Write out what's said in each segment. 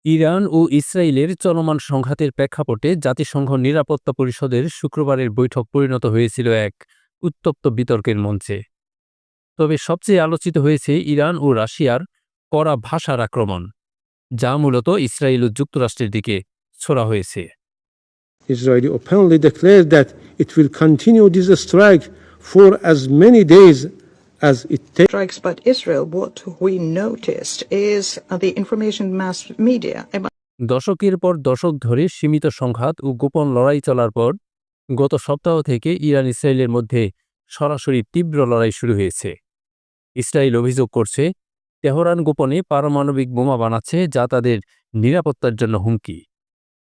Iran ও ইসরায়েলের চলমান সংঘাতের প্রেক্ষাপটে জাতিসংঘ নিরাপত্তা পরিষদের শুক্রবারের বৈঠক পরিণত হয়েছিল এক উত্তপ্ত বিতর্কের মঞ্চে। তবে সবচেয়ে আলোচিত হয়েছে ইরান ও রাশিয়ার কড়া ভাষার আক্রমণ, যা মূলত ইসরায়েল ও যুক্তরাষ্ট্রের দিকে ছোড়া হয়েছে। Israel openly declared that it will continue this strike for as many days as it takes. Strikes, but Israel, what we noticed is the information mass media about দশকের পর দশক ধরে সীমিত সংঘাত ও গোপন লড়াই চলার পর গত সপ্তাহ থেকে ইরান ইসরায়েলের মধ্যে সরাসরি তীব্র লড়াই শুরু হয়েছে। ইসরায়েল অভিযোগ করছে তেহরান গোপনে পারমাণবিক বোমা বানাচ্ছে, যা তাদের নিরাপত্তার জন্য হুমকি।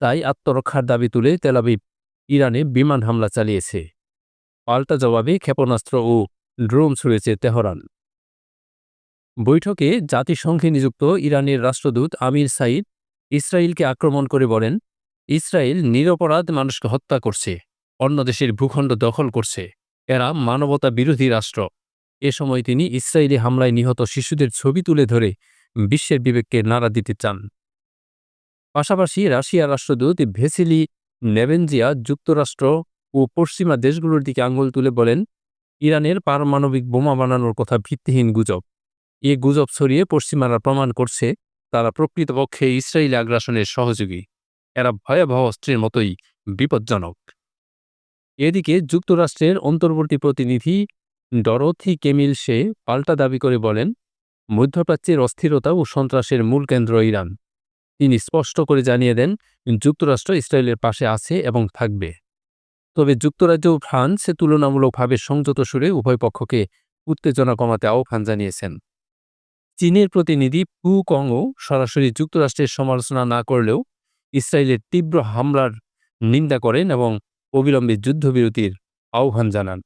তাই আত্মরক্ষার দাবি তুলে তেল আবিব ইরানে বিমান হামলা চালিয়েছে। পাল্টা জবাবে ক্ষেপণাস্ত্র ও ড্রোন ছুড়েছে তেহরান। বৈঠকে জাতিসংঘে নিযুক্ত ইরানের রাষ্ট্রদূত আমির সাইদ ইসরায়েলকে আক্রমণ করে বলেন, ইসরায়েল নিরপরাধ মানুষকে হত্যা করছে, অন্য দেশের ভূখণ্ড দখল করছে, এরা মানবতা বিরোধী রাষ্ট্র। এ সময় তিনি ইসরায়েলি হামলায় নিহত শিশুদের ছবি তুলে ধরে বিশ্বের বিবেককে নাড়া দিতে চান। পাশাপাশি রাশিয়ার রাষ্ট্রদূত ভেসিলি নেবেনজিয়া যুক্তরাষ্ট্র ও পশ্চিমা দেশগুলোর দিকে আঙুল তুলে বলেন, ইরানের পারমাণবিক বোমা বানানোর কথা ভিত্তিহীন গুজব। এ গুজব ছড়িয়ে পশ্চিমারা প্রমাণ করছে তারা প্রকৃতপক্ষে ইসরায়েলি আগ্রাসনের সহযোগী। এরা ভয়াবহ অস্ত্রের মতোই বিপজ্জনক। এদিকে যুক্তরাষ্ট্রের অন্তর্বর্তী প্রতিনিধি ডরোথি কেমিল সে পাল্টা দাবি করে বলেন, মধ্যপ্রাচ্যের অস্থিরতা ও সন্ত্রাসের মূল কেন্দ্র ইরান। তিনি স্পষ্ট করে জানিয়ে দেন, যুক্তরাষ্ট্র ইসরায়েলের পাশে আছে এবং থাকবে। তবে যুক্তরাজ্য ও ফ্রান্স তুলনামূলকভাবে সংযত সুরে উভয় পক্ষকে উত্তেজনা কমাতে আহ্বান জানিয়েছেন। চীনের প্রতিনিধি পু কংও সরাসরি যুক্তরাষ্ট্রের সমালোচনা না করলেও ইসরায়েলের তীব্র হামলার নিন্দা করেন এবং অবিলম্বে যুদ্ধবিরতির আহ্বান জানান।